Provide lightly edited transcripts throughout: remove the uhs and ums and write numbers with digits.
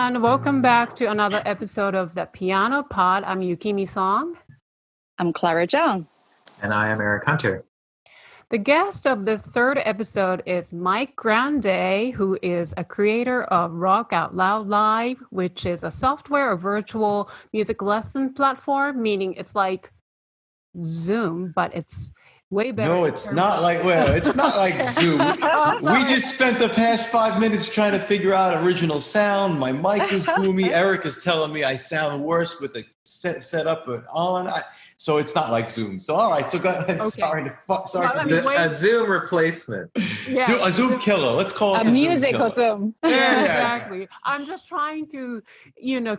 everyone. Welcome back to another episode of The Piano Pod. I'm Yukimi Song. I'm Clara Zhang. And I am Eric Hunter. The guest of the third episode is Mike Grande, who is a creator of Rock Out Loud Live, which is a software or virtual music lesson platform, meaning it's like Zoom, but it's way better. No, it's not like Zoom. We just spent the past 5 minutes trying to figure out original sound. My mic was boomy. Eric is telling me I sound worse with the set up on. So it's not like Zoom. So all right. So go ahead. Okay. A Zoom replacement. Yeah. A Zoom killer. Let's call it a musical Zoom. Yeah, exactly. I'm just trying to,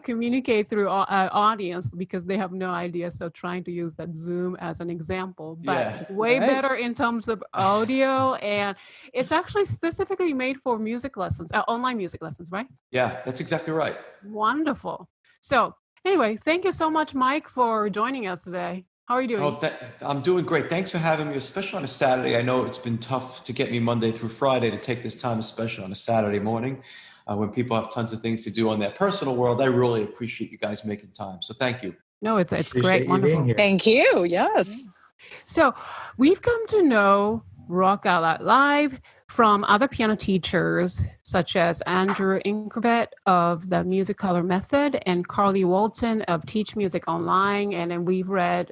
communicate through audience because they have no idea. So trying to use that Zoom as an example, but way better in terms of audio, and it's actually specifically made for music lessons, online music lessons, right? Yeah, that's exactly right. Wonderful. So anyway, thank you so much, Mike, for joining us today. How are you doing? I'm doing great. Thanks for having me, especially on a Saturday. I know it's been tough to get me Monday through Friday to take this time, especially on a Saturday morning when people have tons of things to do on their personal world. I really appreciate you guys making time. So thank you. No, it's great. Wonderful. Thank you. Yes. So we've come to know Rock Out Loud Live from other piano teachers such as Andrew Inkrabet of the Music Color Method and Carly Walton of Teach Music Online. And then we've read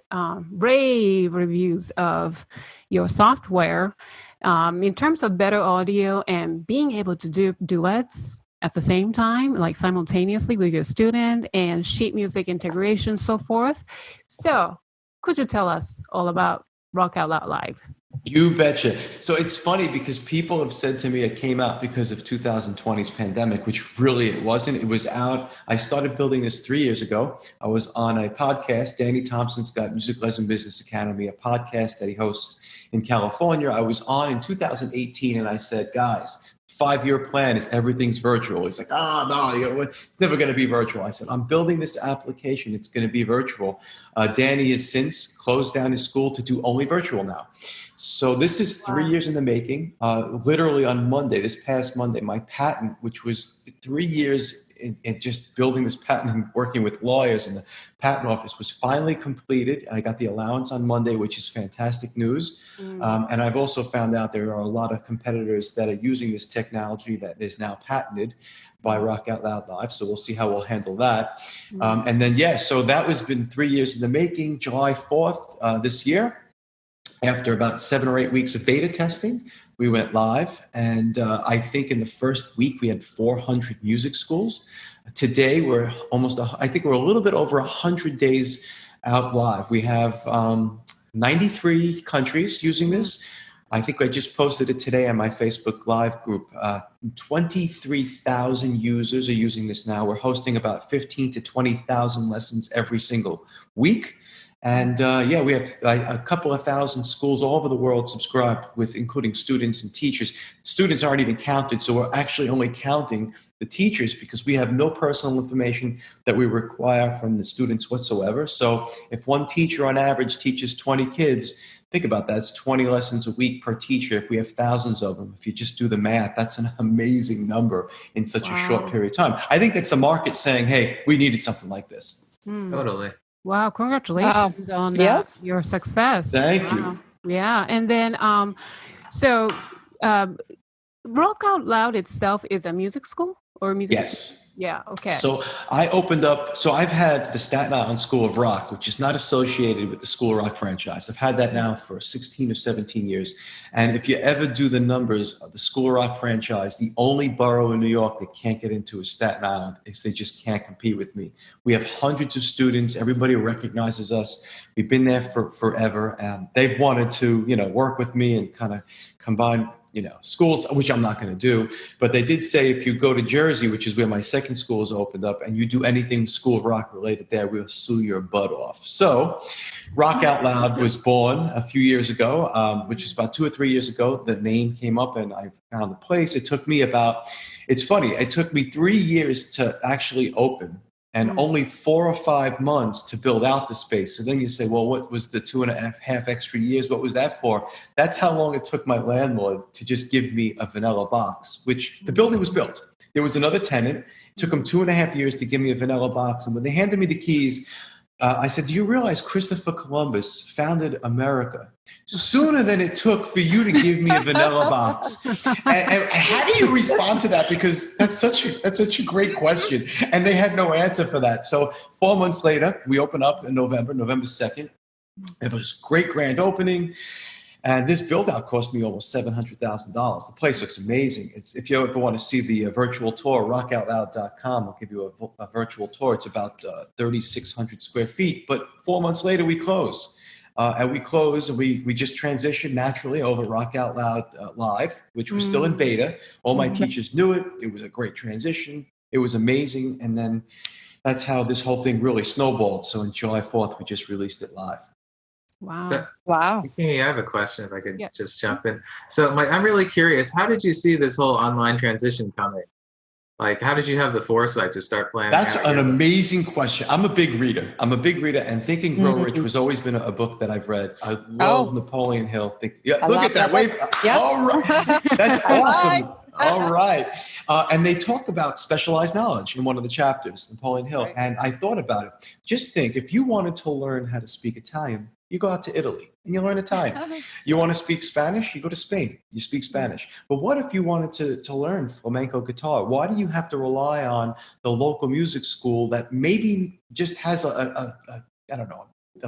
rave reviews of your software in terms of better audio and being able to do duets at the same time, like simultaneously with your student, and sheet music integration, so forth. So could you tell us all about Rock Out Loud Live? You betcha. So it's funny because people have said to me it came out because of 2020's pandemic, which really it wasn't. It was out. I started building this 3 years ago. I was on a podcast. Danny Thompson's got Music Lesson Business Academy, a podcast that he hosts in California. I was on in 2018 and I said, guys, 5-year plan is everything's virtual. He's like, no, it's never going to be virtual. I said, I'm building this application. It's going to be virtual. Danny has since closed down his school to do only virtual now. So this is 3 years in the making. Literally on Monday, this past Monday, my patent, which was 3 years in just building this patent and working with lawyers in the patent office, was finally completed. I got the allowance on Monday, which is fantastic news. And I've also found out there are a lot of competitors that are using this technology that is now patented by Rock Out Loud Live. So we'll see how we'll handle that. And then, so that was been 3 years in the making. July 4th this year, after about 7 or 8 weeks of beta testing, we went live. And I think in the first week, we had 400 music schools. Today, we're I think we're a little bit over 100 days out live. We have 93 countries using this. I think I just posted it today on my Facebook Live group. 23,000 users are using this now. We're hosting about 15 to 20,000 lessons every single week. And we have a couple of thousand schools all over the world subscribed, with including students and teachers. Students aren't even counted, so we're actually only counting the teachers because we have no personal information that we require from the students whatsoever. So if one teacher on average teaches 20 kids, think about that. It's 20 lessons a week per teacher. If we have thousands of them, if you just do the math, that's an amazing number in such a short period of time. I think that's the market saying, hey, we needed something like this. Totally. Wow, congratulations on your success. Thank you. Yeah, and then Rock Out Loud itself is a music school or music? Yes. Yeah, okay. So I opened up, I've had the Staten Island School of Rock, which is not associated with the School of Rock franchise. I've had that now for 16 or 17 years. And if you ever do the numbers of the School of Rock franchise, the only borough in New York that can't get into is Staten Island, because they just can't compete with me. We have hundreds of students. Everybody recognizes us. We've been there for forever. And they've wanted to, work with me and kind of combine schools, which I'm not going to do. But they did say if you go to Jersey, which is where my second school is opened up, and you do anything School of Rock related there, we'll sue your butt off. So Rock Out Loud was born a few years ago, which is about 2 or 3 years ago. The name came up and I found the place. It took me it's funny, it took me 3 years to actually open and only 4 or 5 months to build out the space. So then you say, well, what was the 2.5 extra years? What was that for? That's how long it took my landlord to just give me a vanilla box, which the building was built. There was another tenant. It took them 2.5 years to give me a vanilla box. And when they handed me the keys, I said, do you realize Christopher Columbus founded America sooner than it took for you to give me a vanilla box? And how do you respond to that? Because that's such a great question. And they had no answer for that. So 4 months later, we opened up in November 2nd. It was this great grand opening. And this build-out cost me almost $700,000. The place looks amazing. If you ever want to see the virtual tour, rockoutloud.com will give you a virtual tour. It's about 3,600 square feet. But 4 months later, we close. And we just transitioned naturally over Rock Out Loud Live, which was still in beta. All my teachers knew it. It was a great transition. It was amazing. And then that's how this whole thing really snowballed. So on July 4th, we just released it live. Wow. So, Wow. I have a question if I could just jump in. So I'm really curious, how did you see this whole online transition coming? Like, how did you have the foresight to start planning? That's an amazing question. I'm a big reader. And Think and Grow Rich has always been a book that I've read. I love Napoleon Hill. Look at that wave. Yes. All right. That's awesome. All right. And they talk about specialized knowledge in one of the chapters, Napoleon Hill. Right. And I thought about it. Just think, if you wanted to learn how to speak Italian, you go out to Italy and you learn Italian. You want to speak Spanish, you go to Spain, you speak Spanish. But what if you wanted to learn flamenco guitar? Why do you have to rely on the local music school that maybe just has a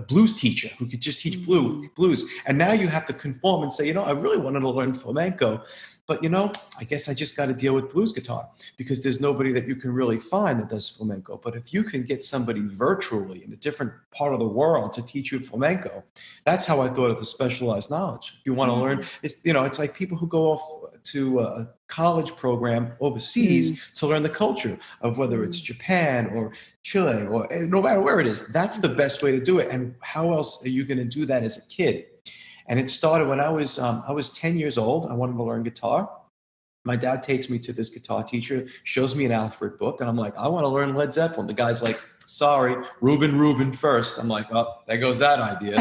blues teacher who could just teach blues? And now you have to conform and say, I really wanted to learn flamenco, but I guess I just got to deal with blues guitar because there's nobody that you can really find that does flamenco. But if you can get somebody virtually in a different part of the world to teach you flamenco, that's how I thought of the specialized knowledge. If you want to learn, it's like people who go off to a college program overseas to learn the culture of whether it's Japan or Chile or no matter where it is. That's the best way to do it. And how else are you going to do that as a kid? And it started when I was 10 years old. I wanted to learn guitar. My dad takes me to this guitar teacher, shows me an Alfred book, and I'm like, I want to learn Led Zeppelin. The guy's like, sorry, Reuben first. I'm like, oh, there goes that idea.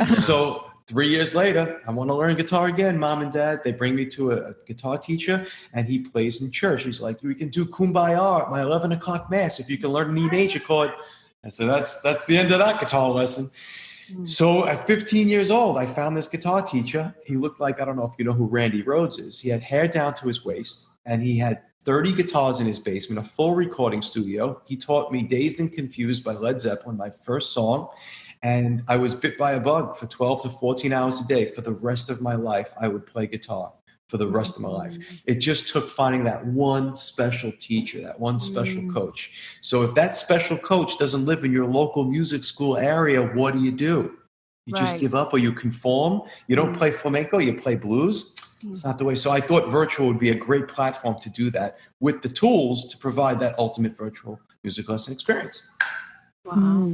So 3 years later, I want to learn guitar again, Mom and Dad. They bring me to a guitar teacher, and he plays in church. He's like, we can do Kumbaya at my 11 o'clock mass if you can learn an E major chord. And so that's the end of that guitar lesson. So at 15 years old, I found this guitar teacher. He looked like, I don't know if you know who Randy Rhoads is. He had hair down to his waist, and he had 30 guitars in his basement, a full recording studio. He taught me Dazed and Confused by Led Zeppelin, my first song. And I was bit by a bug for 12 to 14 hours a day. For the rest of my life, I would play guitar for the rest of my life. It just took finding that one special teacher, that one special coach. So if that special coach doesn't live in your local music school area, what do? You just give up or you conform. You don't play flamenco, you play blues. It's not the way. So I thought virtual would be a great platform to do that with the tools to provide that ultimate virtual music lesson experience. Wow.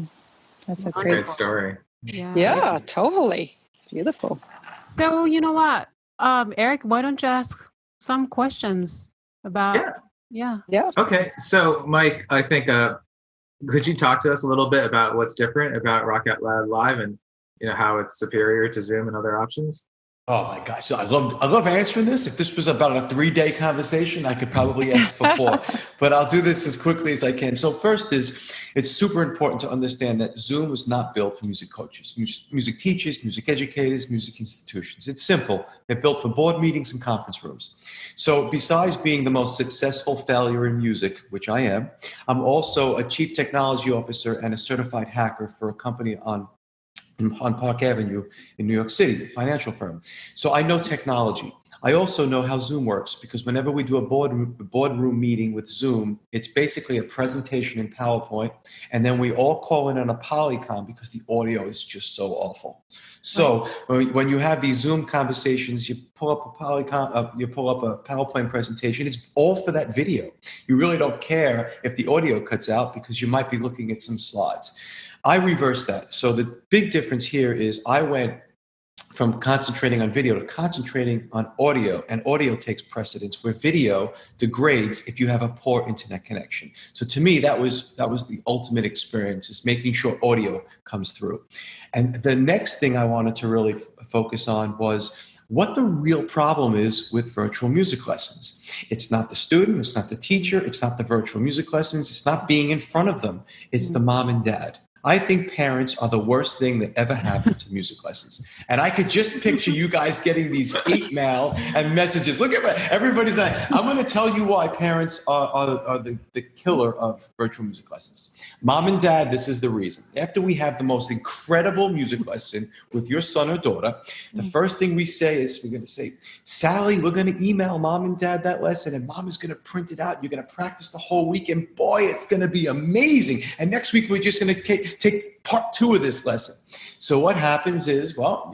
That's a great story. Yeah, totally. It's beautiful. So you know what? Eric, why don't you ask some questions about? Yeah. Okay. So, Mike, I think could you talk to us a little bit about what's different about Rock Out Loud Live and how it's superior to Zoom and other options? Oh my gosh, so I love answering this. If this was about a 3-day conversation, I could probably ask for 4, but I'll do this as quickly as I can. So first it's super important to understand that Zoom was not built for music coaches, music teachers, music educators, music institutions. It's simple. They're built for board meetings and conference rooms. So besides being the most successful failure in music, which I am, I'm also a chief technology officer and a certified hacker for a company on Park Avenue in New York City, a financial firm. So I know technology. I also know how Zoom works because whenever we do a boardroom meeting with Zoom, it's basically a presentation in PowerPoint, and then we all call in on a Polycom because the audio is just so awful. So when you have these Zoom conversations, you pull up a PowerPoint presentation. It's all for that video. You really don't care if the audio cuts out because you might be looking at some slides. I reversed that. So the big difference here is I went from concentrating on video to concentrating on audio, and audio takes precedence where video degrades if you have a poor internet connection. So to me, that was the ultimate experience, is making sure audio comes through. And the next thing I wanted to really focus on was what the real problem is with virtual music lessons. It's not the student, it's not the teacher, it's not the virtual music lessons, it's not being in front of them, it's the mom and dad. I think parents are the worst thing that ever happened to music lessons. And I could just picture you guys getting these hate mail and messages. Look at that. Everybody's like, I'm going to tell you why parents are the killer of virtual music lessons. Mom and dad, this is the reason. After we have the most incredible music lesson with your son or daughter, the first thing we say is, we're going to say, Sally, we're going to email mom and dad that lesson, and mom is going to print it out. You're going to practice the whole week, and boy, it's going to be amazing. And next week, we're just going to take part 2 of this lesson. So what happens is, well,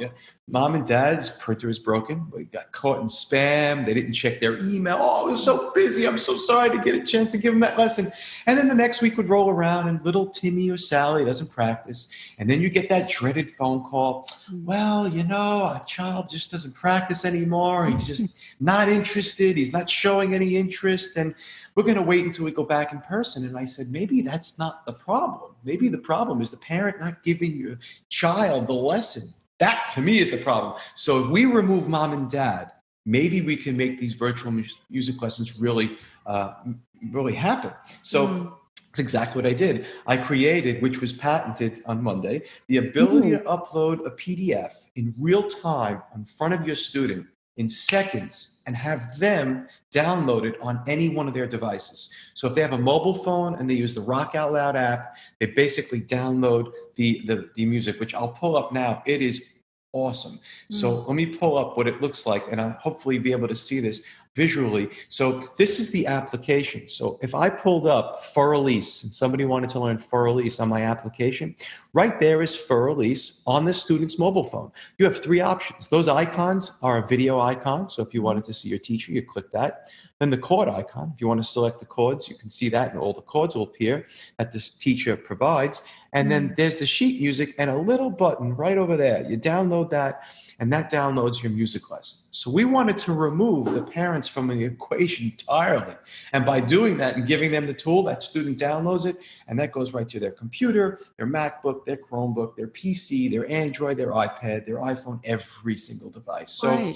mom and dad's printer is broken. We got caught in spam. They didn't check their email. Oh, I was so busy. I'm so sorry to get a chance to give them that lesson. And then the next week would roll around and little Timmy or Sally doesn't practice. And then you get that dreaded phone call. Well, our child just doesn't practice anymore. He's just not interested. He's not showing any interest. And we're going to wait until we go back in person. And I said, maybe that's not the problem. Maybe the problem is the parent not giving your child the lesson. That, to me, is the problem. So if we remove mom and dad, maybe we can make these virtual music lessons really happen. So that's exactly what I did. I created, which was patented on Monday, the ability to upload a PDF in real time in front of your student in seconds and have them download it on any one of their devices. So if they have a mobile phone and they use the Rock Out Loud app, they basically download the music, which I'll pull up now. It is awesome. So let me pull up what it looks like, and I'll hopefully be able to see this visually. So this is the application. So if I pulled up Foreseeing and somebody wanted to learn Foreseeing on my application, right there is Foreseeing on the student's mobile phone. You have 3 options. Those icons are a video icon. So if you wanted to see your teacher, you click that. Then the chord icon, if you want to select the chords, you can see that, and all the chords will appear that this teacher provides. And then there's the sheet music and a little button right over there. You download that, and that downloads your music lesson. So we wanted to remove the parents from the equation entirely. And by doing that and giving them the tool, that student downloads it, and that goes right to their computer, their MacBook, their Chromebook, their PC, their Android, their iPad, their iPhone, every single device. So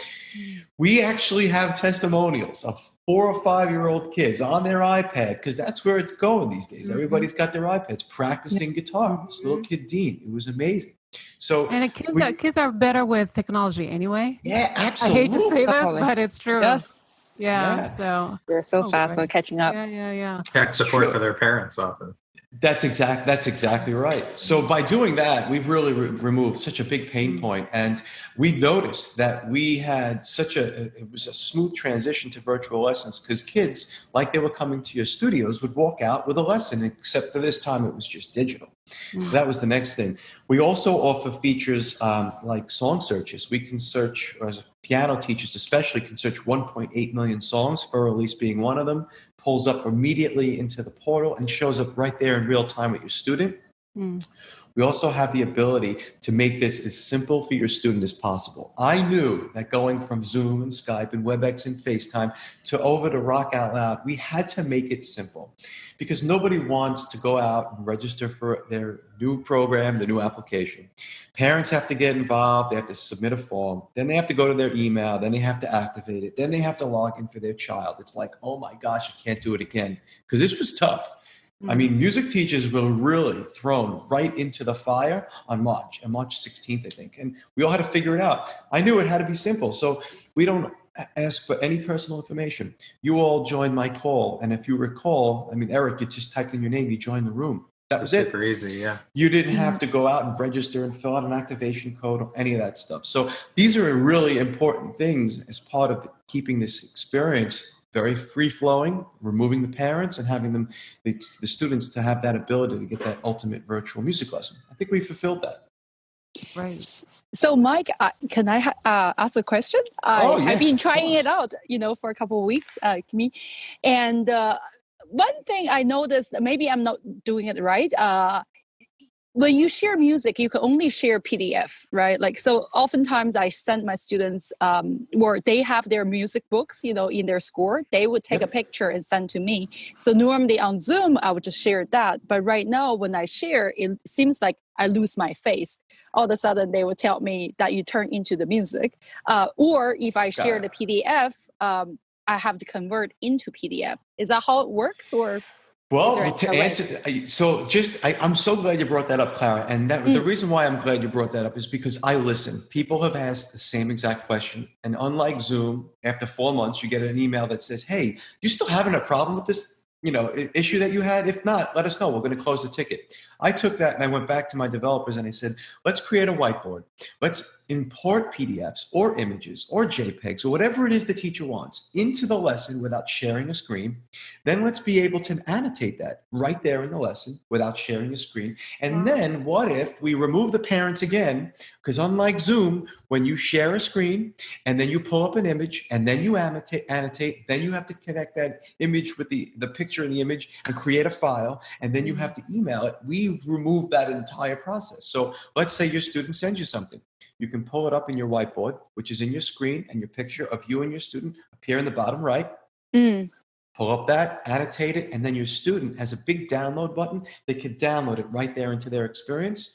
we actually have testimonials of 4 or 5-year-old kids on their iPad, because that's where it's going these days. Everybody's got their iPads practicing guitar. This little kid, Dean, it was amazing. So, and kids are better with technology anyway. Yeah, absolutely. I hate to say this, but it's true. Yes. Yeah. So we're so fast on catching up. Yeah. Tech support for their parents often. That's exactly right. So by doing that, we've really removed such a big pain point, and we noticed that we had it was a smooth transition to virtual lessons, because kids, like they were coming to your studios, would walk out with a lesson, except for this time it was just digital. That was the next thing. We also offer features like song searches. We can search, or as piano teachers especially, can search 1.8 million songs, Foreseeing being one of them. Pulls up immediately into the portal and shows up right there in real time with your student. We also have the ability to make this as simple for your student as possible. I knew that going from Zoom and Skype and WebEx and FaceTime over to Rock Out Loud, we had to make it simple, because nobody wants to go out and register for their new program, the new application. Parents have to get involved. They have to submit a form. Then they have to go to their email. Then they have to activate it. Then they have to log in for their child. It's like, oh my gosh, I can't do it again, because this was tough. I mean, music teachers were really thrown right into the fire on March 16th, I think. And we all had to figure it out. I knew it had to be simple. So we don't ask for any personal information. You all joined my call. And if you recall, I mean, Eric, you just typed in your name, you joined the room. That was it. Super easy, yeah. You didn't have to go out and register and fill out an activation code or any of that stuff. So these are really important things as part of keeping this experience very free-flowing, removing the parents and having the students to have that ability to get that ultimate virtual music lesson. I think we fulfilled that. Right. So, Mike, can I ask a question? Yes, I've been trying it out, for a couple of weeks, me. And one thing I noticed, maybe I'm not doing it right. when you share music, you can only share PDF, right? Like, so oftentimes I send my students, or they have their music books, you know, in their score, they would take a picture and send to me. So normally on Zoom, I would just share that. But right now, when I share, it seems like I lose my face. All of a sudden, they would tell me that you turn into the music. Or if I share the PDF, I have to convert into PDF. Is that how it works, or? Well, to answer, so I'm so glad you brought that up, Clara. And the reason why I'm glad you brought that up is because I listen. People have asked the same exact question. And unlike Zoom, after 4 months, you get an email that says, hey, you still having a problem with this, issue that you had? If not, let us know. We're going to close the ticket. I took that and I went back to my developers and I said, let's create a whiteboard. Let's import PDFs or images or JPEGs or whatever it is the teacher wants into the lesson without sharing a screen. Then let's be able to annotate that right there in the lesson without sharing a screen. And then what if we remove the parents again? Because unlike Zoom, when you share a screen and then you pull up an image and then you annotate, then you have to connect that image with the picture in the image and create a file, and then you have to email it. We've removed that entire process. So let's say your student sends you something. You can pull it up in your whiteboard, which is in your screen, and your picture of you and your student appear in the bottom right. Pull up that, annotate it, and then your student has a big download button. They can download it right there into their experience,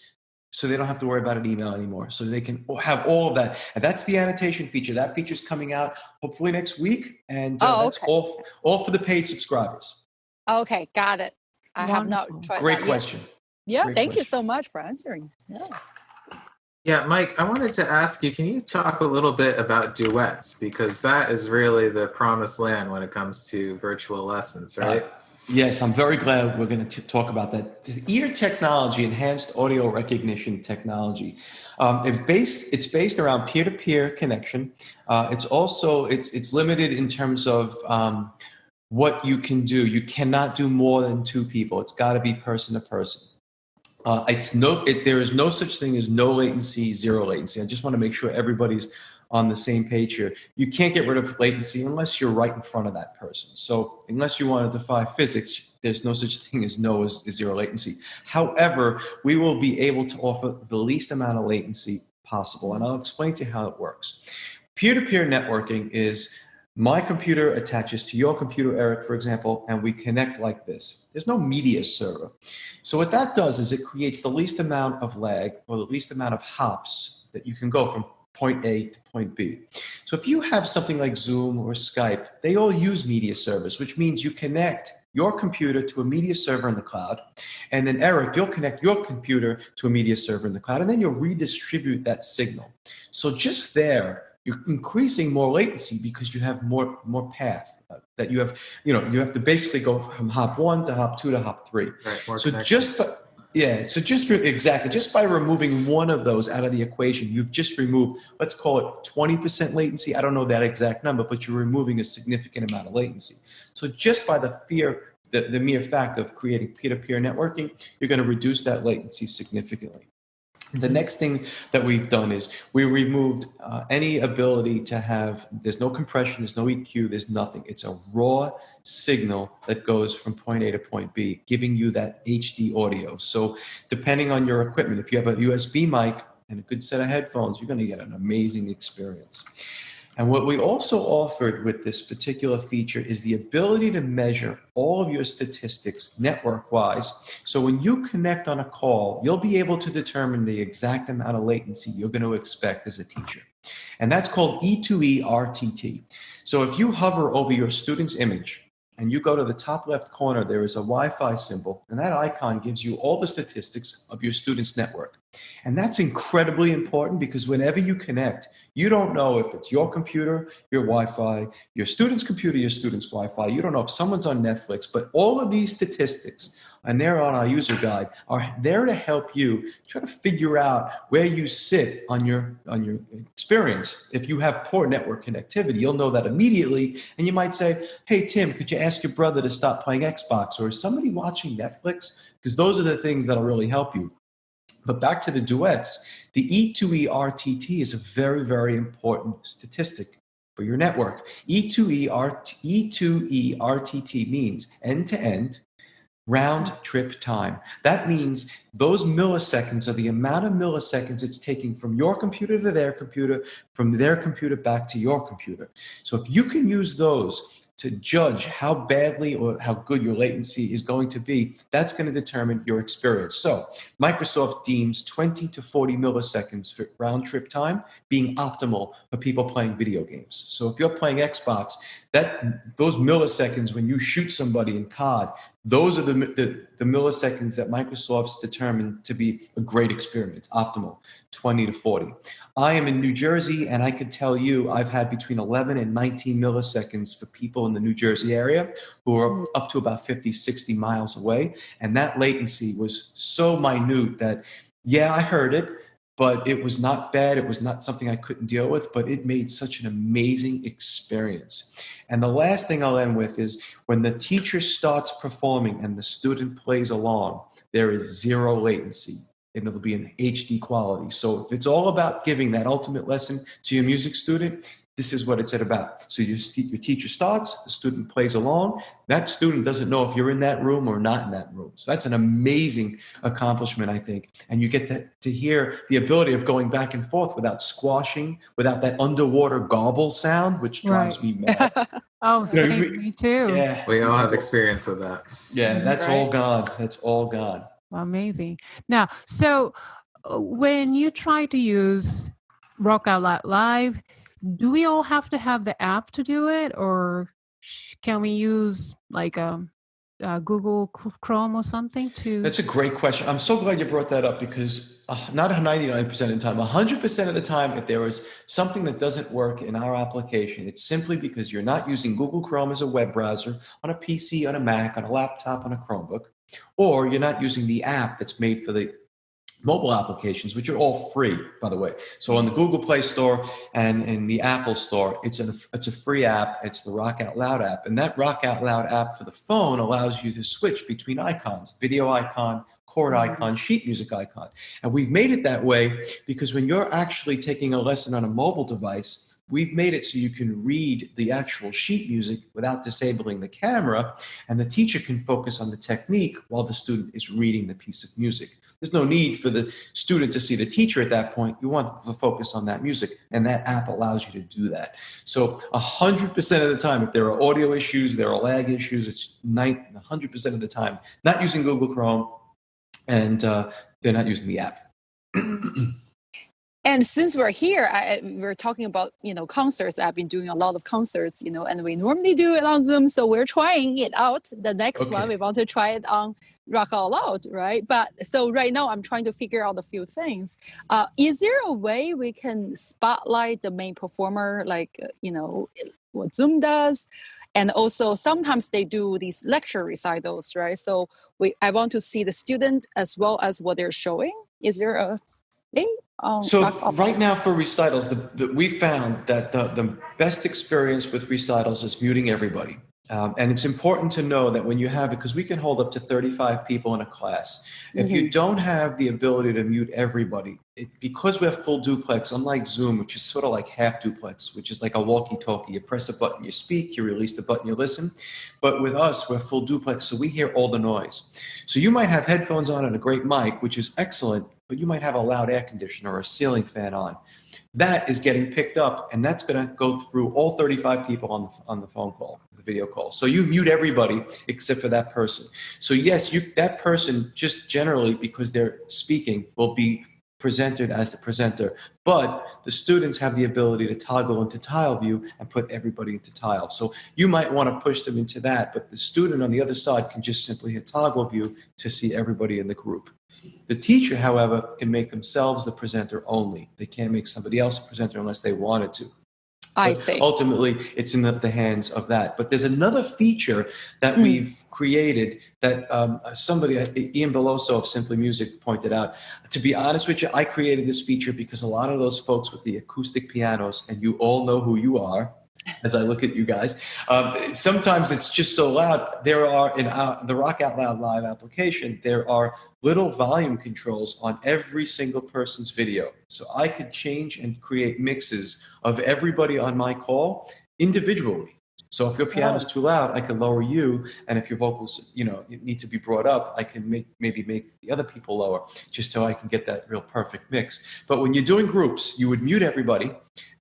so they don't have to worry about an email anymore. So they can have all of that. And that's the annotation feature. That feature's coming out hopefully next week. And that's all for the paid subscribers. Okay, got it. I have not tried Great that question. Yeah, Great thank question. you so much for answering. Yeah, Mike, I wanted to ask you, can you talk a little bit about Duets? Because that is really the promised land when it comes to virtual lessons, right? Yes, I'm very glad we're going to talk about that. The ear technology, enhanced audio recognition technology, it's based around peer-to-peer connection. It's limited in terms of what you can do. You cannot do more than 2 people. It's got to be person to person. There is no such thing as no latency, zero latency. I just want to make sure everybody's on the same page here. You can't get rid of latency unless you're right in front of that person. So unless you want to defy physics, there's no such thing as zero latency. However, we will be able to offer the least amount of latency possible. And I'll explain to you how it works. Peer-to-peer networking is my computer attaches to your computer, Eric, for example, and we connect like this. There's no media server. So what that does is it creates the least amount of lag or the least amount of hops that you can go from point A to point B. So if you have something like Zoom or Skype, they all use media servers, which means you connect your computer to a media server in the cloud. And then Eric, you'll connect your computer to a media server in the cloud, and then you'll redistribute that signal. So just there, you're increasing more latency because you have more path that you have. You have to basically go from hop 1 to hop 2 to hop 3. Right. So just by removing one of those out of the equation, you've just removed, let's call it 20% latency. I don't know that exact number, but you're removing a significant amount of latency. So just by the mere fact of creating peer-to-peer networking, you're going to reduce that latency significantly. The next thing that we've done is we removed any ability to have, there's no compression, there's no EQ, there's nothing. It's a raw signal that goes from point A to point B, giving you that HD audio. So depending on your equipment, if you have a USB mic and a good set of headphones, you're going to get an amazing experience. And what we also offered with this particular feature is the ability to measure all of your statistics network-wise. So when you connect on a call, you'll be able to determine the exact amount of latency you're going to expect as a teacher. And that's called E2E RTT. So if you hover over your student's image and you go to the top left corner, there is a Wi-Fi symbol, and that icon gives you all the statistics of your student's network. And that's incredibly important because whenever you connect, you don't know if it's your computer, your Wi-Fi, your student's computer, your student's Wi-Fi. You don't know if someone's on Netflix, but all of these statistics, and they're on our user guide, are there to help you try to figure out where you sit on your experience. If you have poor network connectivity, you'll know that immediately, and you might say, hey, Tim, could you ask your brother to stop playing Xbox? Or is somebody watching Netflix? Because those are the things that'll really help you. But back to the duets, the E2E RTT is a very, very important statistic for your network. E2E RTT means end-to-end, round trip time. That means those milliseconds are the amount of milliseconds it's taking from your computer to their computer, from their computer back to your computer. So if you can use those to judge how badly or how good your latency is going to be, that's going to determine your experience. So Microsoft deems 20 to 40 milliseconds for round trip time being optimal for people playing video games. So if you're playing Xbox, those milliseconds when you shoot somebody in COD, those are the milliseconds that Microsoft's determined to be a great experience, optimal, 20 to 40. I am in New Jersey, and I could tell you I've had between 11 and 19 milliseconds for people in the New Jersey area who are up to about 50, 60 miles away. And that latency was so minute that, yeah, I heard it, but it was not bad. It was not something I couldn't deal with, but it made such an amazing experience. And the last thing I'll end with is when the teacher starts performing and the student plays along, there is zero latency and it'll be in HD quality. So if it's all about giving that ultimate lesson to your music student, this is what it's about. So your teacher starts, the student plays along. That student doesn't know if you're in that room or not in that room. So that's an amazing accomplishment, I think. And you get to hear the ability of going back and forth without squashing, without that underwater garble sound, which drives me mad. Oh, me too. Yeah, we all have experience with that. Yeah, that's all gone. That's all gone. Amazing. Now, so when you try to use Rock Out Loud Live, do we all have to have the app to do it, or can we use like Google Chrome or something to? That's a great question. I'm so glad you brought that up because not 99% of the time, 100% of the time, if there is something that doesn't work in our application, it's simply because you're not using Google Chrome as a web browser on a PC, on a Mac, on a laptop, on a Chromebook, or you're not using the app that's made for the mobile applications, which are all free, by the way. So on the Google Play Store and in the Apple Store, it's a free app. It's the Rock Out Loud app. And that Rock Out Loud app for the phone allows you to switch between icons, video icon, chord icon, sheet music icon. And we've made it that way because when you're actually taking a lesson on a mobile device, we've made it so you can read the actual sheet music without disabling the camera, and the teacher can focus on the technique while the student is reading the piece of music. There's no need for the student to see the teacher at that point. You want to focus on that music, and that app allows you to do that. So 100% of the time, if there are audio issues, there are lag issues, it's 100% of the time not using Google Chrome, and they're not using the app. And since we're here, we're talking about, concerts. I've been doing a lot of concerts, and we normally do it on Zoom. So we're trying it out. The next one, we want to try it on Rock Out Loud, right? But so right now I'm trying to figure out a few things. Is there a way we can spotlight the main performer, like, what Zoom does? And also sometimes they do these lecture recitals, right? So I want to see the student as well as what they're showing. Is there a thing? So right now for recitals, we found that the best experience with recitals is muting everybody. And it's important to know that when you have it, because we can hold up to 35 people in a class. If you don't have the ability to mute everybody, because we have full duplex, unlike Zoom, which is sort of like half duplex, which is like a walkie-talkie. You press a button, you speak, you release the button, you listen. But with us, we're full duplex, so we hear all the noise. So you might have headphones on and a great mic, which is excellent, but you might have a loud air conditioner or a ceiling fan on. That is getting picked up, and that's going to go through all 35 people on the phone call, the video call. So you mute everybody except for that person. So yes, that person just generally, because they're speaking, will be presented as the presenter, but the students have the ability to toggle into tile view and put everybody into tile. So you might want to push them into that, but the student on the other side can just simply hit toggle view to see everybody in the group. The teacher, however, can make themselves the presenter only. They can't make somebody else a presenter unless they wanted to. I see. Ultimately, it's in the hands of that. But there's another feature that we've created that somebody, Ian Beloso of Simply Music, pointed out. To be honest with you, I created this feature because a lot of those folks with the acoustic pianos, and you all know who you are, as I look at you guys, sometimes it's just so loud. There are, in the Rock Out Loud Live application, there are little volume controls on every single person's video. So I could change and create mixes of everybody on my call individually. So if your piano's too loud, I can lower you, and if your vocals, need to be brought up, I can maybe make the other people lower, just so I can get that real perfect mix. But when you're doing groups, you would mute everybody,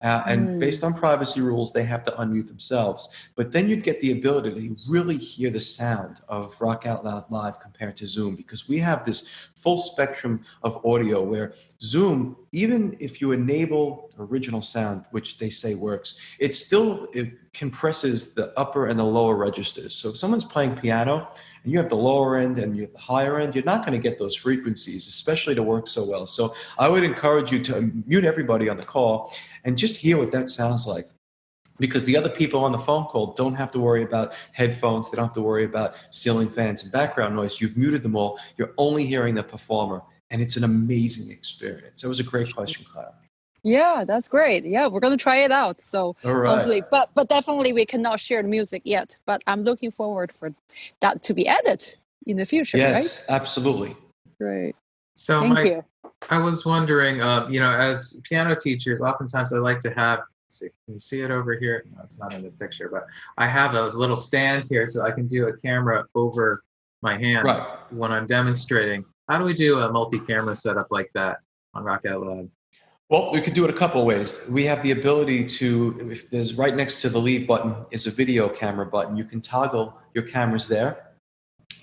and based on privacy rules, they have to unmute themselves. But then you'd get the ability to really hear the sound of Rock Out Loud Live compared to Zoom, because we have this full spectrum of audio where Zoom, even if you enable original sound, which they say works, it compresses the upper and the lower registers. So if someone's playing piano and you have the lower end and you have the higher end, you're not going to get those frequencies, especially to work so well. So I would encourage you to mute everybody on the call and just hear what that sounds like. Because the other people on the phone call don't have to worry about headphones. They don't have to worry about ceiling fans and background noise. You've muted them all. You're only hearing the performer. And it's an amazing experience. It was a great question, Clara. Yeah, that's great. Yeah, we're going to try it out. So hopefully, but definitely we cannot share the music yet. But I'm looking forward for that to be added in the future, yes, right? Absolutely. Great. So Thank you. I was wondering, as piano teachers, oftentimes I like to have, can you see it over here? No, it's not in the picture, but I have a little stand here so I can do a camera over my hands when I'm demonstrating. How do we do a multi-camera setup like that on Rock Out Loud? Well, we could do it a couple of ways. We have the ability to, if there's right next to the leave button is a video camera button, you can toggle your cameras there.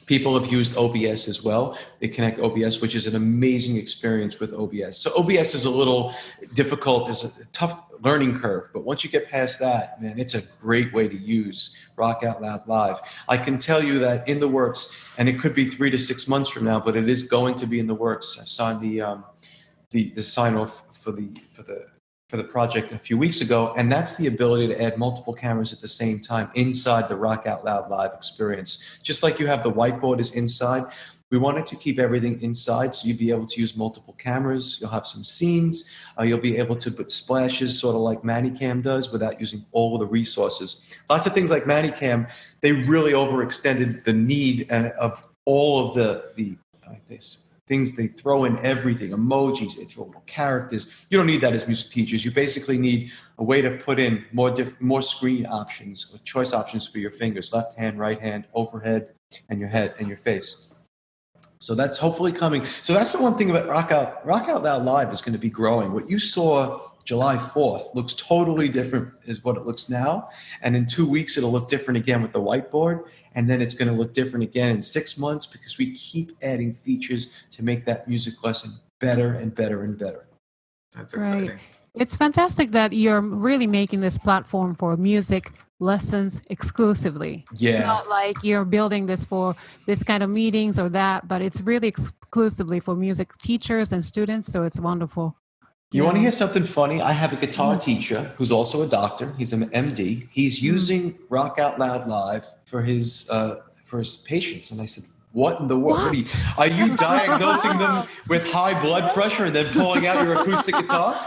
People have used OBS as well. They connect OBS, which is an amazing experience with OBS. So OBS is a little difficult. There's a tough learning curve. But once you get past that, man, it's a great way to use Rock Out Loud Live. I can tell you that in the works, and it could be 3 to 6 months from now, but it is going to be in the works. I signed the sign off for the project a few weeks ago, and that's the ability to add multiple cameras at the same time inside the Rock Out Loud Live experience. Just like you have the whiteboard is inside, we wanted to keep everything inside, so you'd be able to use multiple cameras. You'll have some scenes. You'll be able to put splashes, sort of like Manicam does, without using all of the resources. Lots of things like Manicam, they really overextended the need of all of the things. They throw in everything, emojis, they throw in characters. You don't need that as music teachers. You basically need a way to put in more screen options, or choice options for your fingers, left hand, right hand, overhead, and your head and your face. So that's hopefully coming. So that's the one thing about Rock Out Loud Live is going to be growing. What you saw July 4th looks totally different is what it looks now. And in 2 weeks, it'll look different again with the whiteboard. And then it's going to look different again in 6 months, because we keep adding features to make that music lesson better and better and better. That's exciting. Right. It's fantastic that you're really making this platform for music lessons exclusively. Yeah. It's not like you're building this for this kind of meetings or that, but it's really exclusively for music teachers and students. So it's wonderful. You want to hear something funny? I have a guitar teacher who's also a doctor. He's an MD. He's using Rock Out Loud Live for his patients. And I said, what in the world? Are you diagnosing them with high blood pressure and then pulling out your acoustic guitar?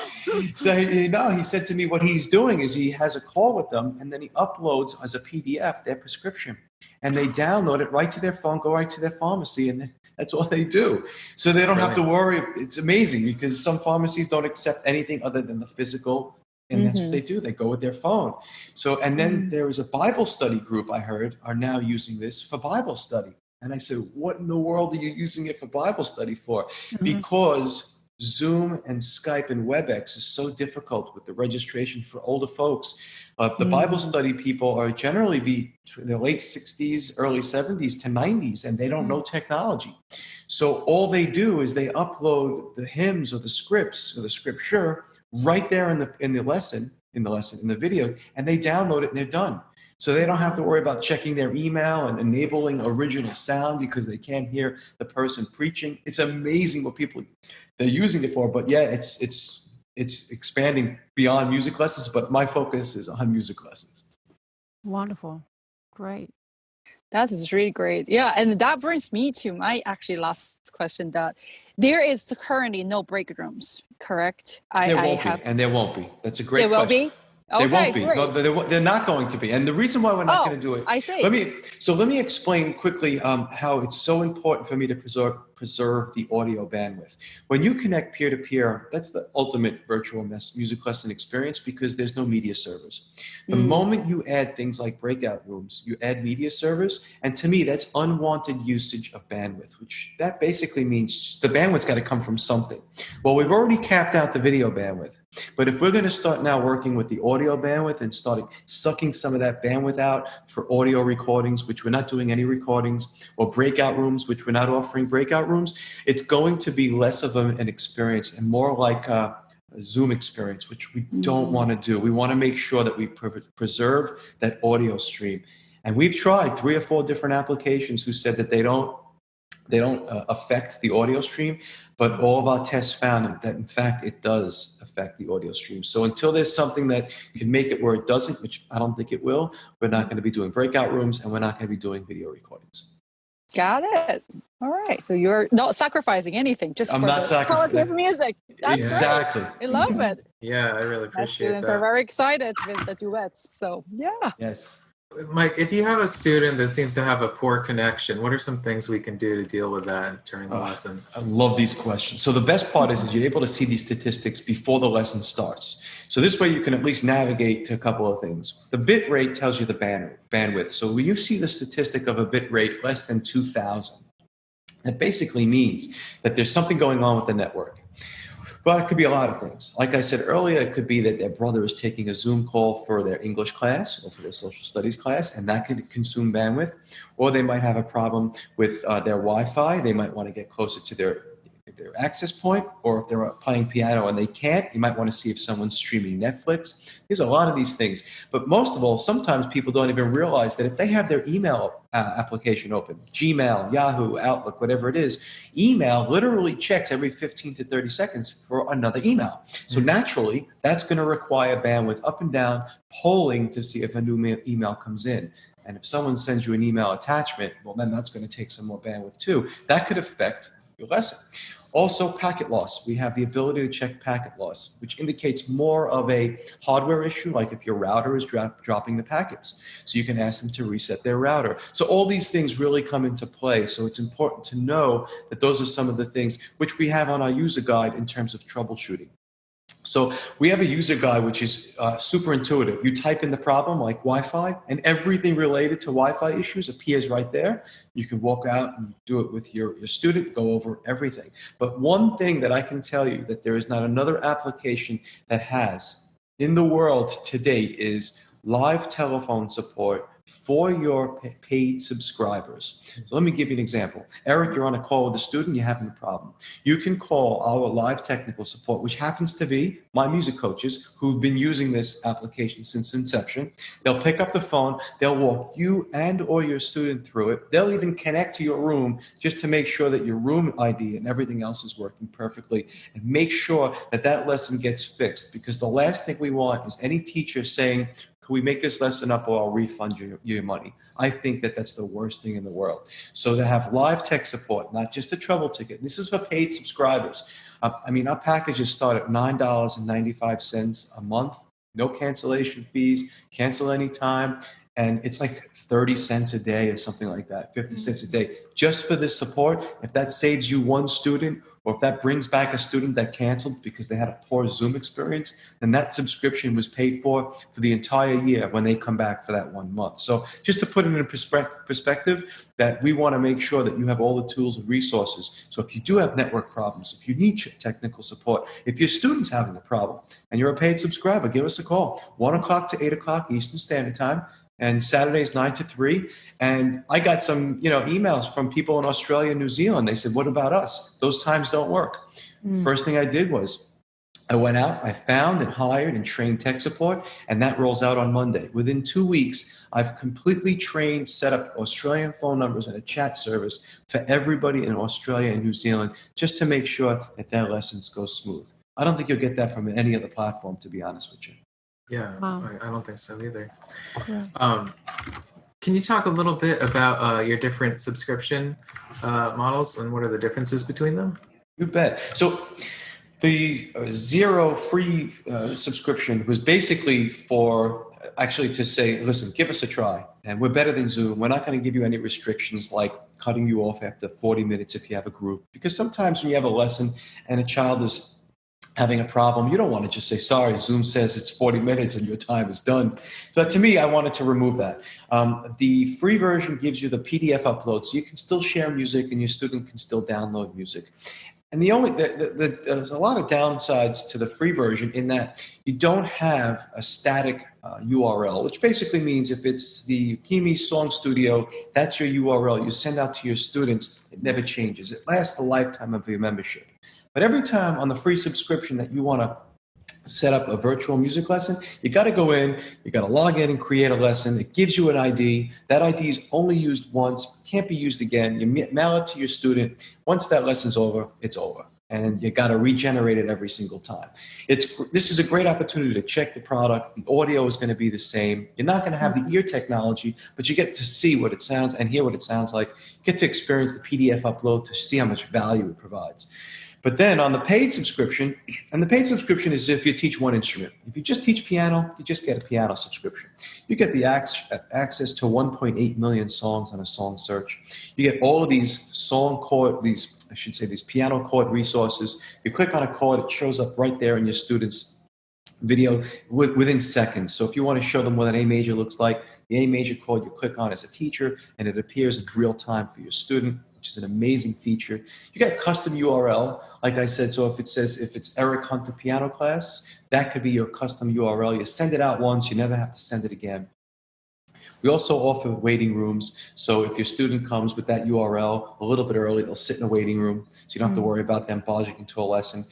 So, he said to me what he's doing is he has a call with them, and then he uploads as a PDF their prescription. And they download it right to their phone, go right to their pharmacy, and that's all they do. So they don't have to worry. It's amazing, because some pharmacies don't accept anything other than the physical, and that's what they do. They go with their phone. So, and then there is a Bible study group I heard are now using this for Bible study. And I said, what in the world are you using it for Bible study for? Because Zoom and Skype and WebEx is so difficult with the registration for older folks. The Bible study people are generally in their late 60s, early 70s to 90s, and they don't know technology. So all they do is they upload the hymns or the scripts or the scripture right there in the video, and they download it and they're done. So they don't have to worry about checking their email and enabling original sound because they can't hear the person preaching. It's amazing what they're using it for. But yeah, it's expanding beyond music lessons. But my focus is on music lessons. Wonderful. Great. That is really great. Yeah, and that brings me to my actually last question, that there is currently no break rooms, correct? There won't be. That's a great question. There will be? They Okay, won't be. great. No, they're not going to be. And the reason why we're not going to do it. I see. Let me explain quickly how it's so important for me to preserve preserve the audio bandwidth. When you connect peer-to-peer, that's the ultimate virtual music lesson experience because there's no media servers. The moment you add things like breakout rooms, you add media servers, and to me, that's unwanted usage of bandwidth, which that basically means the bandwidth's got to come from something. Well, we've already capped out the video bandwidth. But if we're going to start now working with the audio bandwidth and starting sucking some of that bandwidth out for audio recordings, which we're not doing any recordings, or breakout rooms, which we're not offering breakout rooms, it's going to be less of an experience and more like a Zoom experience, which we don't want to do. We want to make sure that we preserve that audio stream. And we've tried 3 or 4 different applications who said that they don't affect the audio stream, but all of our tests found that in fact it does affect the audio stream. So until there's something that can make it where it doesn't, which I don't think it will, we're not going to be doing breakout rooms and we're not going to be doing video recordings. Got it. All right. So you're not sacrificing anything just for the quality of music. That's exactly. Great. I love it. Yeah, I really appreciate that. Students are very excited with the duets. So yeah. Yes. Mike, if you have a student that seems to have a poor connection, what are some things we can do to deal with that during the lesson? I love these questions. So the best part is you're able to see these statistics before the lesson starts. So this way you can at least navigate to a couple of things. The bit rate tells you the bandwidth. So when you see the statistic of a bit rate less than 2,000, that basically means that there's something going on with the network. Well, it could be a lot of things. Like I said earlier, it could be that their brother is taking a Zoom call for their English class or for their social studies class, and that could consume bandwidth. Or they might have a problem with their Wi-Fi. They might want to get closer to their access point, or if they're playing piano and they can't, you might want to see if someone's streaming Netflix. There's a lot of these things. But most of all, sometimes people don't even realize that if they have their email application open, Gmail, Yahoo, Outlook, whatever it is, email literally checks every 15 to 30 seconds for another email. So naturally, that's going to require bandwidth up and down, polling to see if a new email comes in. And if someone sends you an email attachment, well, then that's going to take some more bandwidth too. That could affect your lesson. Also, packet loss. We have the ability to check packet loss, which indicates more of a hardware issue, like if your router is dropping the packets. So you can ask them to reset their router. So all these things really come into play. So it's important to know that those are some of the things which we have on our user guide in terms of troubleshooting. So we have a user guide which is super intuitive. You type in the problem like Wi-Fi, and everything related to Wi-Fi issues appears right there. You can walk out and do it with your student, go over everything. But one thing that I can tell you that there is not another application that has in the world to date is live telephone support for your paid subscribers. So let me give you an example. Eric, you're on a call with a student, you're having a problem. You can call our live technical support, which happens to be my music coaches who've been using this application since inception. They'll pick up the phone, they'll walk you and or your student through it. They'll even connect to your room just to make sure that your room ID and everything else is working perfectly, and make sure that that lesson gets fixed, because the last thing we want is any teacher saying, "Can we make this lesson up or I'll refund you your money?" I think that that's the worst thing in the world. So to have live tech support, not just a trouble ticket. This is for paid subscribers. Our packages start at $9.95 a month, no cancellation fees, cancel anytime, and it's like 30 cents a day or something like that, 50 cents a day, just for this support. If that saves you one student, or if that brings back a student that canceled because they had a poor Zoom experience, then that subscription was paid for the entire year when they come back for that 1 month. So just to put it in perspective, that we want to make sure that you have all the tools and resources. So if you do have network problems, if you need technical support, if your student's having a problem and you're a paid subscriber, give us a call, 1 o'clock to 8 o'clock Eastern Standard Time. And Saturdays 9 to 3. And I got some, emails from people in Australia and New Zealand. They said, "What about us? Those times don't work." First thing I did was I went out, I found and hired and trained tech support, and that rolls out on Monday. Within 2 weeks, I've completely trained, set up Australian phone numbers and a chat service for everybody in Australia and New Zealand, just to make sure that their lessons go smooth. I don't think you'll get that from any other platform, to be honest with you. Yeah, Wow. I don't think so either. Yeah. Can you talk a little bit about your different subscription models and what are the differences between them? You bet. So the zero free subscription was basically to say, listen, give us a try. And we're better than Zoom. We're not going to give you any restrictions like cutting you off after 40 minutes if you have a group. Because sometimes when you have a lesson and a child is having a problem, you don't want to just say, sorry, Zoom says it's 40 minutes and your time is done. So to me, I wanted to remove that. The free version gives you the PDF upload, so you can still share music and your student can still download music. And there's a lot of downsides to the free version in that you don't have a static URL, which basically means if it's the Kimi Song Studio, that's your URL you send out to your students. It never changes. It lasts the lifetime of your membership. But every time on the free subscription that you want to set up a virtual music lesson, you got to go in, you got to log in and create a lesson. It gives you an ID. That ID is only used once, can't be used again. You mail it to your student. Once that lesson's over, it's over. And you got to regenerate it every single time. This is a great opportunity to check the product. The audio is going to be the same. You're not going to have the ear technology, but you get to see what it sounds and hear what it sounds like. You get to experience the PDF upload to see how much value it provides. But then on the paid subscription, and the paid subscription is if you teach one instrument. If you just teach piano, you just get a piano subscription. You get the access to 1.8 million songs on a song search. You get all of these these piano chord resources. You click on a chord, it shows up right there in your student's video within seconds. So if you want to show them what an A major looks like, the A major chord you click on as a teacher, and it appears in real time for your student, which is an amazing feature. You get a custom URL, like I said. So if it's Eric Hunter piano class, that could be your custom URL. You send it out once, you never have to send it again. We also offer waiting rooms. So if your student comes with that URL a little bit early, they'll sit in a waiting room. So you don't have to worry about them barging into a lesson.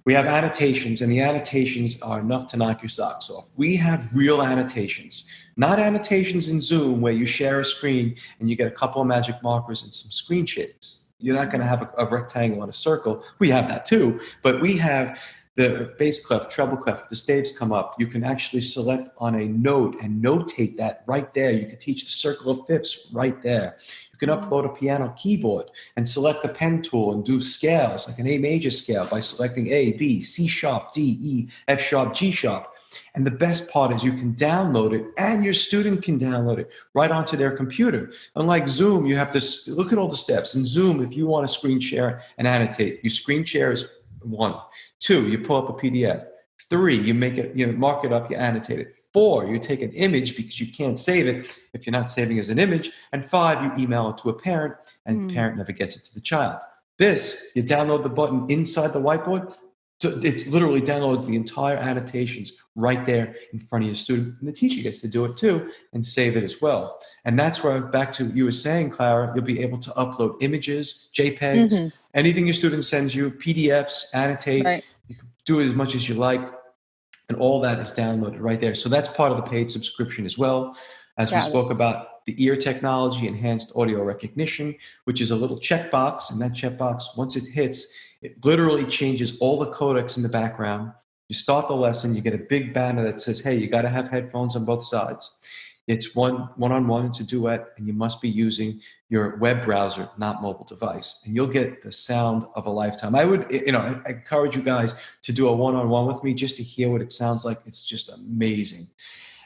We have annotations, and the annotations are enough to knock your socks off. We have real annotations, not annotations in Zoom where you share a screen and you get a couple of magic markers and some screen shapes. You're not going to have a rectangle and a circle. We have that too, but we have the bass clef, treble clef, the staves come up. You can actually select on a note and notate that right there. You can teach the circle of fifths right there. You can upload a piano keyboard and select the pen tool and do scales, like an A major scale by selecting A, B, C sharp, D, E, F sharp, G sharp. And the best part is you can download it and your student can download it right onto their computer. Unlike Zoom, you have to look at all the steps. In Zoom, if you want to screen share and annotate, you screen share is 1. 2, you pull up a PDF. 3, you make it, mark it up, you annotate it. 4, you take an image because you can't save it if you're not saving as an image. And 5, you email it to a parent, and the parent never gets it to the child. This, you download the button inside the whiteboard. So it literally downloads the entire annotations right there in front of your student. And the teacher gets to do it too and save it as well. And that's where, back to you were saying, Clara, you'll be able to upload images, JPEGs, anything your student sends you, PDFs, annotate. Right. You can do it as much as you like. And all that is downloaded right there. So that's part of the paid subscription as well. As we spoke about the ear technology, enhanced audio recognition, which is a little checkbox. And that checkbox, once it hits, it literally changes all the codecs in the background. You start the lesson, you get a big banner that says, hey, you got to have headphones on both sides. It's one-on-one, it's a duet, and you must be using your web browser, not mobile device. And you'll get the sound of a lifetime. I would, I encourage you guys to do a one-on-one with me just to hear what it sounds like. It's just amazing.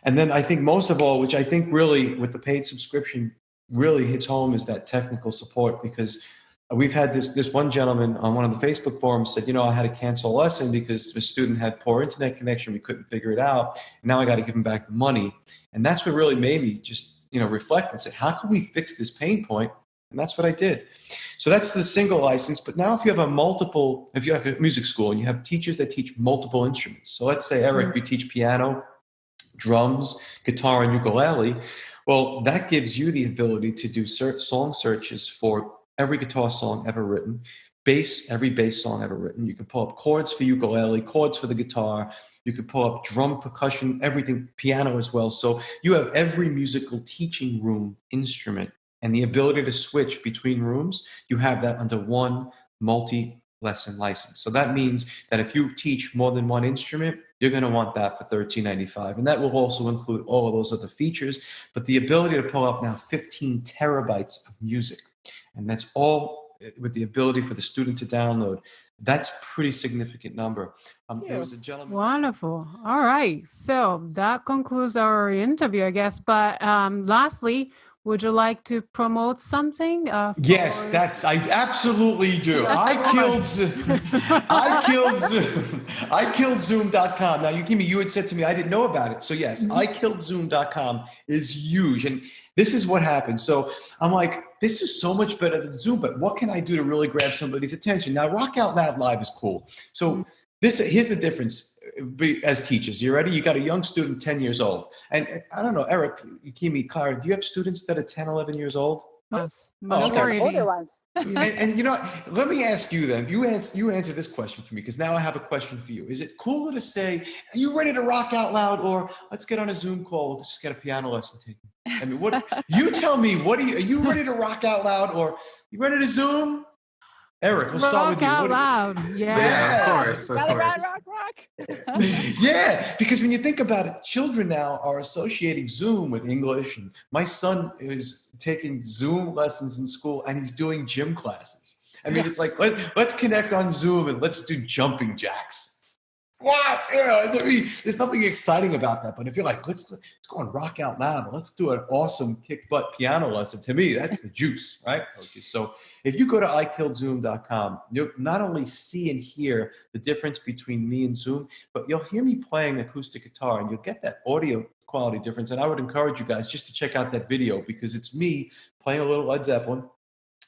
And then I think most of all, which I think really with the paid subscription really hits home, is that technical support, because we've had this one gentleman on one of the Facebook forums said, I had to cancel a lesson because the student had poor internet connection. We couldn't figure it out. And now I got to give him back the money. And that's what really made me just, reflect and say, how can we fix this pain point? And that's what I did. So that's the single license. But now if you have a music school and you have teachers that teach multiple instruments. So let's say, Eric, you teach piano, drums, guitar, and ukulele. Well, that gives you the ability to do song searches for every guitar song ever written, every bass song ever written. You can pull up chords for ukulele, chords for the guitar. You could pull up drum, percussion, everything, piano as well. So you have every musical teaching room instrument and the ability to switch between rooms. You have that under one multi-lesson license. So that means that if you teach more than one instrument, you're going to want that for $13.95. And that will also include all of those other features. But the ability to pull up now 15 terabytes of music, and that's all with the ability for the student to download. That's a pretty significant number. There was a gentleman. Wonderful. All right. So that concludes our interview, I guess. But lastly, would you like to promote something? Yes, I absolutely do. I killed Zoom. I killed Zoom.com. Now, you had said to me, I didn't know about it. So yes, I killed Zoom.com is huge. And this is what happened. So I'm like, this is so much better than Zoom, but what can I do to really grab somebody's attention? Now, Rock Out Loud Live is cool. So here's the difference as teachers. You ready? You got a young student, 10 years old. And I don't know, Eric, Kimi, Clara, do you have students that are 10, 11 years old? Yes. Older ones. and you know, let me ask you then. You answer this question for me, because now I have a question for you. Is it cooler to say, are you ready to rock out loud, or let's get on a Zoom call, let's just get a piano lesson taken? I mean, what you tell me, are you ready to rock out loud, or you ready to Zoom? Eric, we'll start with you. Rock out loud. Yeah, of course. Rock. Yeah, because when you think about it, children now are associating Zoom with English. And my son is taking Zoom lessons in school, and he's doing gym classes. I mean, It's like, let's connect on Zoom and let's do jumping jacks. What? There's nothing exciting about that. But if you're like, let's go and rock out loud, let's do an awesome kick butt piano lesson. To me, that's the juice, right? Okay, so if you go to ikilledzoom.com, you'll not only see and hear the difference between me and Zoom, but you'll hear me playing acoustic guitar, and you'll get that audio quality difference. And I would encourage you guys just to check out that video, because it's me playing a little Led Zeppelin.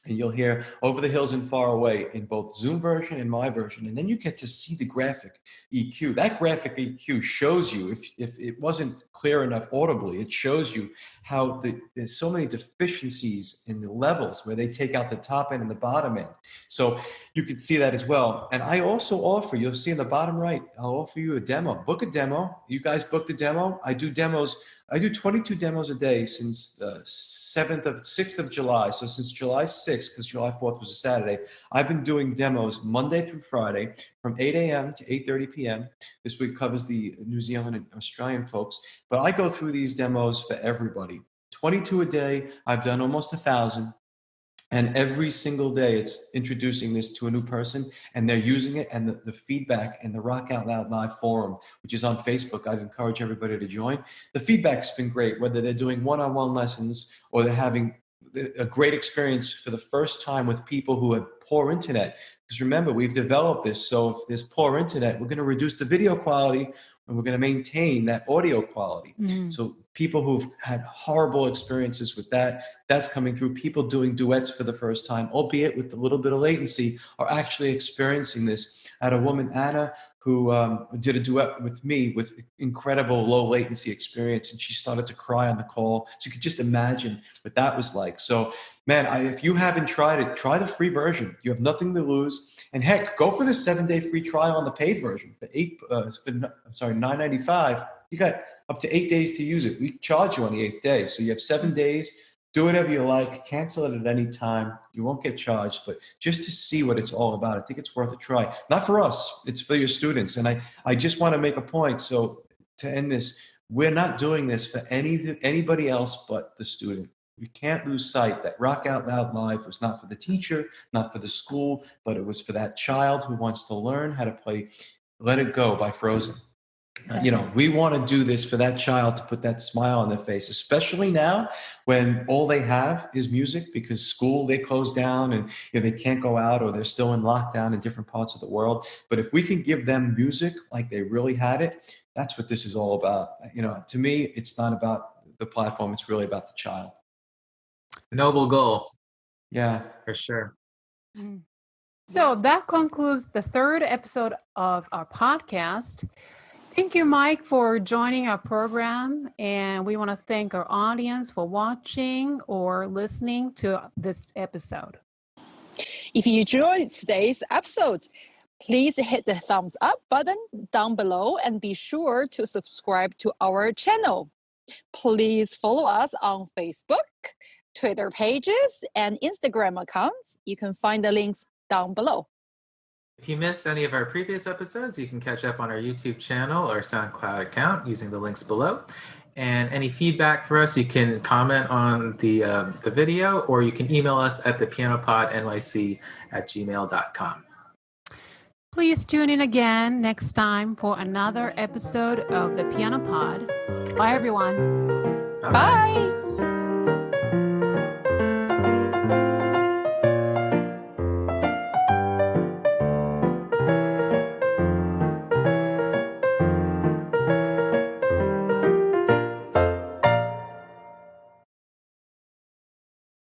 And you'll hear Over the Hills and Far Away in both Zoom version and my version. And then you get to see the graphic EQ. That graphic EQ shows you, if it wasn't clear enough audibly, it shows you how there's so many deficiencies in the levels where they take out the top end and the bottom end. So you can see that as well. And I also offer, you'll see in the bottom right, I'll offer you a demo. Book a demo. You guys book the demo. I do demos. I do 22 demos a day since 6th of July. So since July 6th, because July 4th was a Saturday, I've been doing demos Monday through Friday from 8 a.m. to 8:30 p.m. This week covers the New Zealand and Australian folks. But I go through these demos for everybody. 22 a day. I've done almost 1,000. And every single day, it's introducing this to a new person, and they're using it. And the feedback in the Rock Out Loud Live forum, which is on Facebook, I'd encourage everybody to join. The feedback's been great, whether they're doing one-on-one lessons or they're having a great experience for the first time with people who have poor internet. Because remember, we've developed this. So if there's poor internet, we're going to reduce the video quality, and we're going to maintain that audio quality. So people who've had horrible experiences with that's coming through. People doing duets for the first time, albeit with a little bit of latency, are actually experiencing this. I had a woman, Anna, who did a duet with me with incredible low latency experience, and she started to cry on the call. So you could just imagine what that was like. So, man, if you haven't tried it, try the free version. You have nothing to lose. And heck, go for the 7-day free trial on the paid version for $9.95. You got up to 8 days to use it. We charge you on the 8th day, so you have 7 days. Do whatever you like. Cancel it at any time. You won't get charged, but just to see what it's all about, I think it's worth a try. Not for us. It's for your students. And I just want to make a point. So to end this, we're not doing this for anybody else but the student. We can't lose sight that Rock Out Loud Live was not for the teacher, not for the school, but it was for that child who wants to learn how to play Let It Go by Frozen. We want to do this for that child to put that smile on their face, especially now when all they have is music, because school, they closed down and they can't go out, or they're still in lockdown in different parts of the world. But if we can give them music like they really had it, that's what this is all about. To me, it's not about the platform. It's really about the child. Noble goal. Yeah, for sure. So that concludes the third episode of our podcast. Thank you, Mike, for joining our program. And we want to thank our audience for watching or listening to this episode. If you enjoyed today's episode, please hit the thumbs up button down below and be sure to subscribe to our channel. Please follow us on Facebook, Twitter pages, and Instagram accounts. You can find the links down below. If you missed any of our previous episodes, you can catch up on our YouTube channel or SoundCloud account using the links below. And any feedback for us, you can comment on the video, or you can email us at thepianopodnyc@gmail.com. Please tune in again next time for another episode of The Piano Pod. Bye, everyone. Bye.